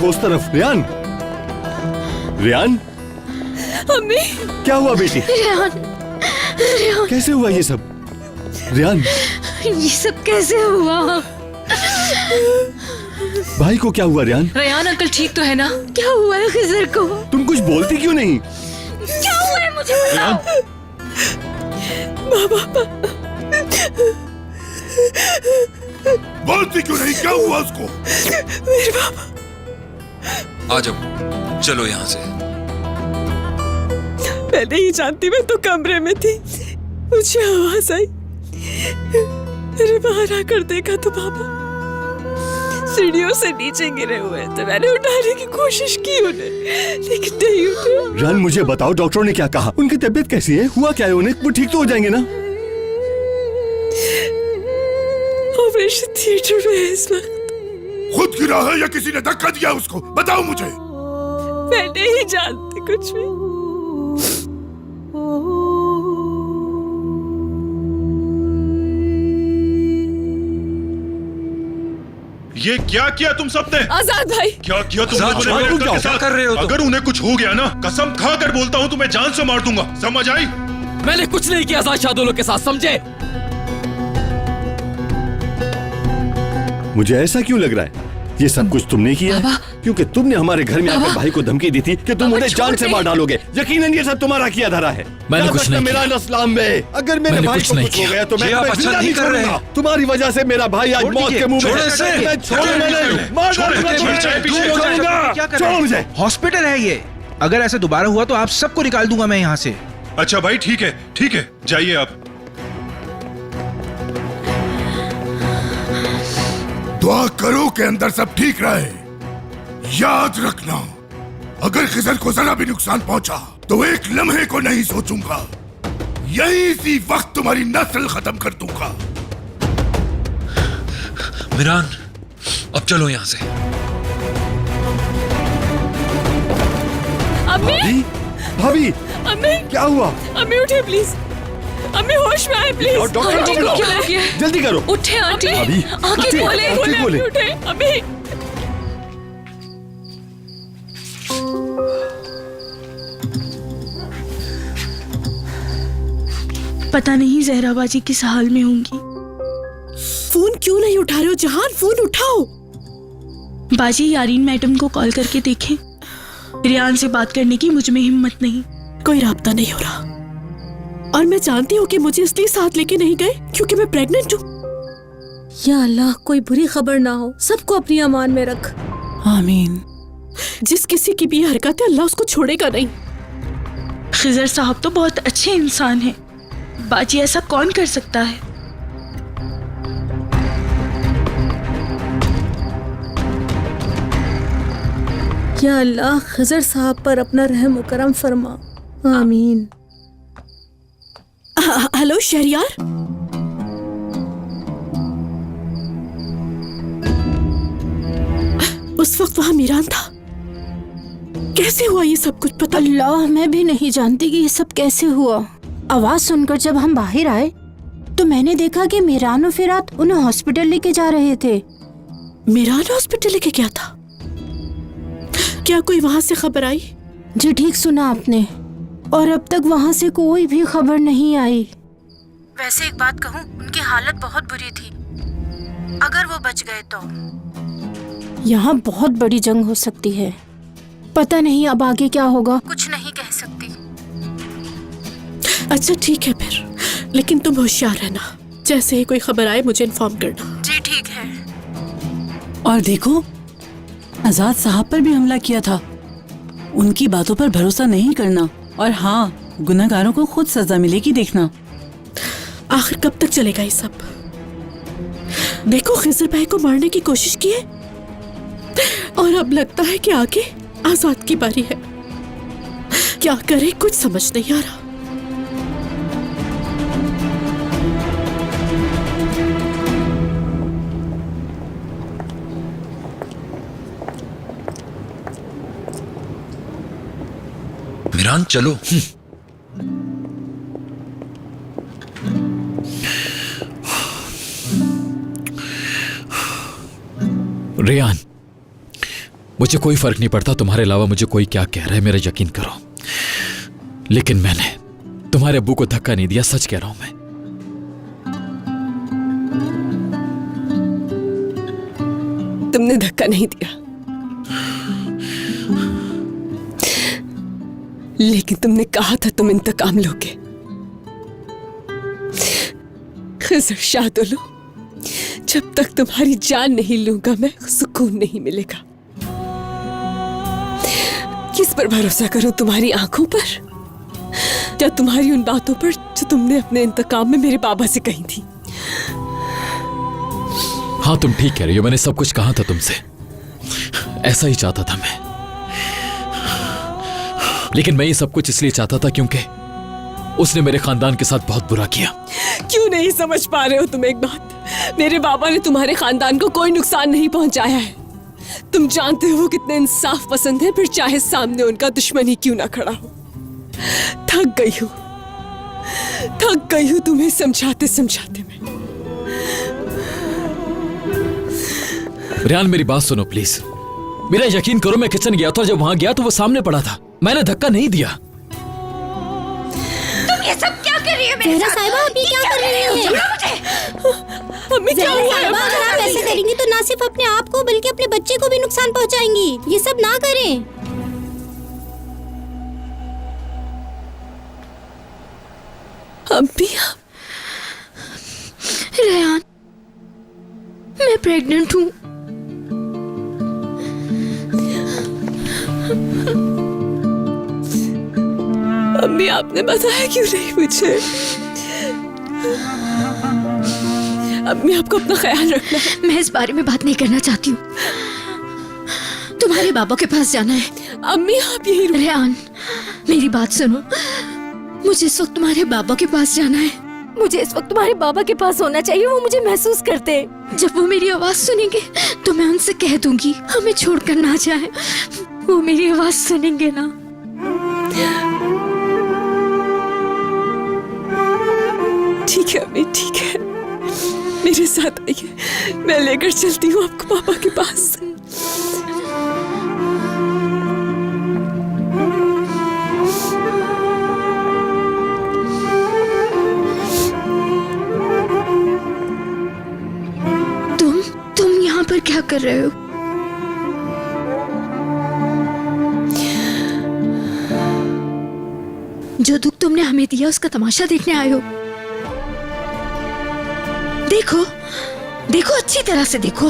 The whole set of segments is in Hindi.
देखो उस तरफ। रियान, रियान, अम्मी। क्या हुआ बेटी? रेहान, रेहान, कैसे हुआ ये सब? रियान, ये सब कैसे हुआ? भाई को क्या हुआ? रियान, रेहान अंकल ठीक तो है ना? क्या हुआ है खिजर को? तुम कुछ बोलती क्यों नहीं? क्या हुआ है मुझे बताओ। बोलती क्यों नहीं? क्या हुआ उसको? मेरे बाबा। आ जाओ, चलो यहाँ से। मैं नहीं जानती, मैं तो कमरे में थी, मुझे आवाज आई, मैंने बाहर आकर देखा तो बाबा सीढ़ियों से नीचे गिरे हुए थे। मैंने उठाने की कोशिश की उन्हें, लेकिन नहीं उठे। रियान, मुझे बताओ डॉक्टरों ने क्या कहा? उनकी तबीयत कैसी है? हुआ क्या है उन्हें? वो ठीक तो हो जाएंगे ना? ऑपरेशन थिएटर में है इस वक्त। खुद गिरा है या किसी ने धक्का दिया उसको? बताओ मुझे। मैं नहीं जानती कुछ भी। ये क्या किया तुम सबने? आजाद भाई, क्या किया तुम लोगों ने मेरे अंकल के साथ? कर रहे हो? अगर उन्हें कुछ हो गया ना, कसम खा कर बोलता हूँ तुम्हें जान से मार दूंगा, समझ आई? मैंने कुछ नहीं किया आजाद शादुल्लो के साथ, समझे? मुझे ऐसा क्यों लग रहा है ये सब कुछ तुमने किया है? क्योंकि तुमने हमारे घर में आकर भाई को धमकी दी थी कि तुम उन्हें जान से मार डालोगे। यकीनन ये सब तुम्हारा किया धरा है। मैंने कुछ नहीं मेरा इस्लाम में अगर मेरे भाई को कुछ हो गया तो मैं तुम्हें जिंदा नहीं करूंगा। तुम्हारी वजह से मेरा भाई आज मौत के मुंह में है। छोड़ो मुझे। हॉस्पिटल है ये, अगर ऐसा दोबारा हुआ तो आप सबको निकाल दूंगा मैं यहाँ से। अच्छा भाई ठीक है, जाइए आप। दुआ करो कि अंदर सब ठीक रहे। याद रखना, अगर खिजर को जरा भी नुकसान पहुंचा तो एक लम्हे को नहीं सोचूंगा, यही इसी वक्त तुम्हारी नस्ल खत्म कर दूंगा। मिरान, अब चलो यहाँ से। अम्मी, भाभी, अम्मी, क्या हुआ? अम्मी उठे प्लीज। अम्मी होश में आए प्लीज। डॉक्टर को बुलाओ, क्या हो गया? जल्दी करो। उठे आंटी, अभी आंखें खोले। अम्मी उठे। अम्मी, पता नहीं जहराबाजी किस हाल में होंगी। फोन क्यों नहीं उठा रहे हो जहान? फोन उठाओ। बाजी, यारीन मैडम को कॉल करके देखें। रियान से बात करने की मुझ में हिम्मत नहीं। कोई राब्ता नहीं हो रहा, और मैं जानती हूँ कि मुझे इसलिए साथ लेके नहीं गए क्योंकि मैं प्रेग्नेंट हूँ। या अल्लाह, कोई बुरी खबर ना हो, सबको अपनी अमान में रख। आमीन। जिस किसी की भी हरकत है अल्लाह उसको छोड़ेगा नहीं। खिजर साहब तो बहुत अच्छे इंसान हैं। बाजी, ऐसा कौन कर सकता है? या अल्लाह, खिजर साहब पर अपना रहम व करम फरमा। आमीन। हेलो शहरियार, उस वक्त वहां मीरान था। कैसे हुआ ये सब कुछ? पता अल्लाह, मैं भी नहीं जानती कि ये सब कैसे हुआ। आवाज सुनकर जब हम बाहर आए तो मैंने देखा कि मीरान और फिरात उन्हें हॉस्पिटल लेके जा रहे थे। मीरान हॉस्पिटल लेके गया था? क्या कोई वहां से खबर आई? जी ठीक सुना आपने, और अब तक वहाँ से कोई भी खबर नहीं आई। वैसे एक बात कहूँ, उनकी हालत बहुत बुरी थी। अगर वो बच गए तो यहाँ बहुत बड़ी जंग हो सकती है। पता नहीं अब आगे क्या होगा, कुछ नहीं कह सकती। अच्छा ठीक है फिर, लेकिन तुम होशियार रहना। जैसे ही कोई खबर आए मुझे इन्फॉर्म करना। जी ठीक है। और देखो, आजाद साहब पर भी हमला किया था। उनकी बातों पर भरोसा नहीं करना, और हाँ, गुनहगारों को खुद सजा मिलेगी, देखना। आखिर कब तक चलेगा ये सब? देखो, खिजर भाई को मारने की कोशिश की है, और अब लगता है कि आगे आजाद की बारी है। क्या करे कुछ समझ नहीं आ रहा। मिरान, चलो। रियान, मुझे कोई फर्क नहीं पड़ता तुम्हारे अलावा मुझे कोई क्या कह रहा है, मेरा यकीन करो। लेकिन मैंने तुम्हारे अब्बू को धक्का नहीं दिया, सच कह रहा हूं मैं। तुमने धक्का नहीं दिया, लेकिन तुमने कहा था तुम इंतकाम लोगे। खिज़र शादो लो, जब तक तुम्हारी जान नहीं लूंगा मैं सुकून नहीं मिलेगा। किस पर भरोसा करूं, तुम्हारी आंखों पर या तुम्हारी उन बातों पर जो तुमने अपने इंतकाम में मेरे बाबा से कही थी? हाँ तुम ठीक कह रही हो, मैंने सब कुछ कहा था तुमसे, ऐसा ही चाहता था मैं। लेकिन मैं ये सब कुछ इसलिए चाहता था क्योंकि उसने मेरे खानदान के साथ बहुत बुरा किया। क्यों नहीं समझ पा रहे हो तुम एक बात? मेरे बाबा ने तुम्हारे खानदान को कोई नुकसान नहीं पहुंचाया है। तुम जानते हो वो कितने इंसाफ पसंद है, फिर चाहे सामने उनका दुश्मन ही क्यों ना खड़ा हो। थक गई हूं तुम्हें समझाते समझाते मैं। रियान मेरी बात सुनो प्लीज, मेरा यकीन करो, मैं किचन गया था, जब वहां गया तो वो सामने पड़ा था, मैंने धक्का नहीं दिया। तुम ये सब क्या कर रही है मेरे साथ? साहिबा अभी क्या कर रही है? मम्मी क्या हुआ है? साहिबा अगर आप ऐसे करेंगी तो ना सिर्फ अपने आप को बल्कि अपने बच्चे को भी नुकसान पहुंचाएंगी। ये सब ना करें। अम्मी रेहान, मैं प्रेग्नेंट हूँ। अम्मी आपने बताया क्यों नहीं मुझे? अम्मी आपको अपना ख्याल रखना है। मैं इस बारे में बात नहीं करना चाहती हूँ। तुम्हारे बाबा के पास जाना है। अम्मी आप यही रेहान, मेरी बात सुनो, मुझे इस वक्त तुम्हारे बाबा के पास जाना है। मुझे इस वक्त तुम्हारे बाबा के पास होना चाहिए, वो मुझे महसूस करते हैं। जब वो मेरी आवाज सुनेंगे तो मैं उनसे कह दूंगी हमें छोड़कर ना जाए। वो मेरी आवाज सुनेंगे ना। ठीक है अम्मी, ठीक है, मेरे साथ आइए, मैं लेकर चलती हूँ आपको पापा के पास। तुम यहाँ पर क्या कर रहे हो? जो दुख तुमने हमें दिया उसका तमाशा देखने आए हो? देखो देखो, अच्छी तरह से देखो।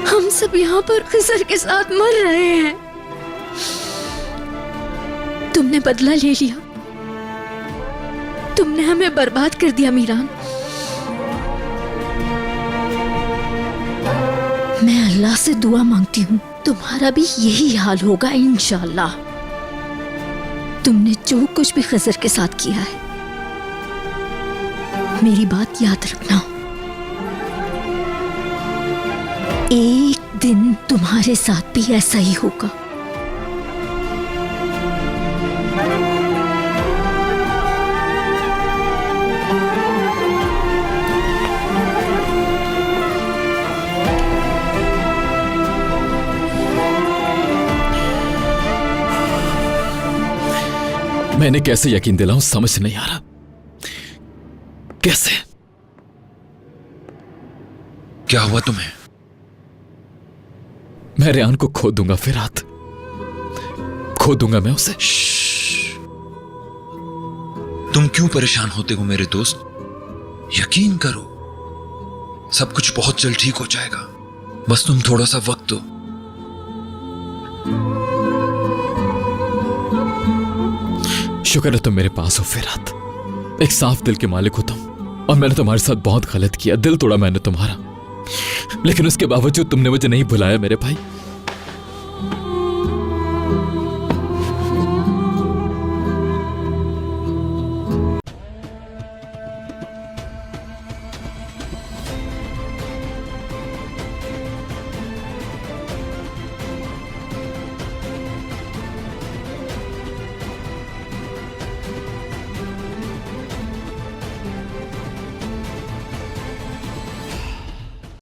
हम सब यहाँ पर खिज़र के साथ मर रहे हैं। तुमने बदला ले लिया, तुमने हमें बर्बाद कर दिया मीरान। मैं अल्लाह से दुआ मांगती हूँ तुम्हारा भी यही हाल होगा इंशाअल्लाह। तुमने जो कुछ भी खिज़र के साथ किया है, मेरी बात याद रखना, एक दिन तुम्हारे साथ भी ऐसा ही होगा। मैंने कैसे यकीन दिलाऊं समझ नहीं आ रहा। कैसे? क्या हुआ तुम्हें? मैं रेहान को खो दूंगा फिरात, खो दूंगा मैं उसे। तुम क्यों परेशान होते हो मेरे दोस्त? यकीन करो, सब कुछ बहुत जल्द ठीक हो जाएगा। बस तुम थोड़ा सा वक्त दो। शुक्र है तुम मेरे पास हो फिरात, एक साफ दिल के मालिक हो तुम, और मैंने तुम्हारे साथ बहुत गलत किया, दिल तोड़ा मैंने तुम्हारा, लेकिन उसके बावजूद तुमने मुझे नहीं भुलाया मेरे भाई।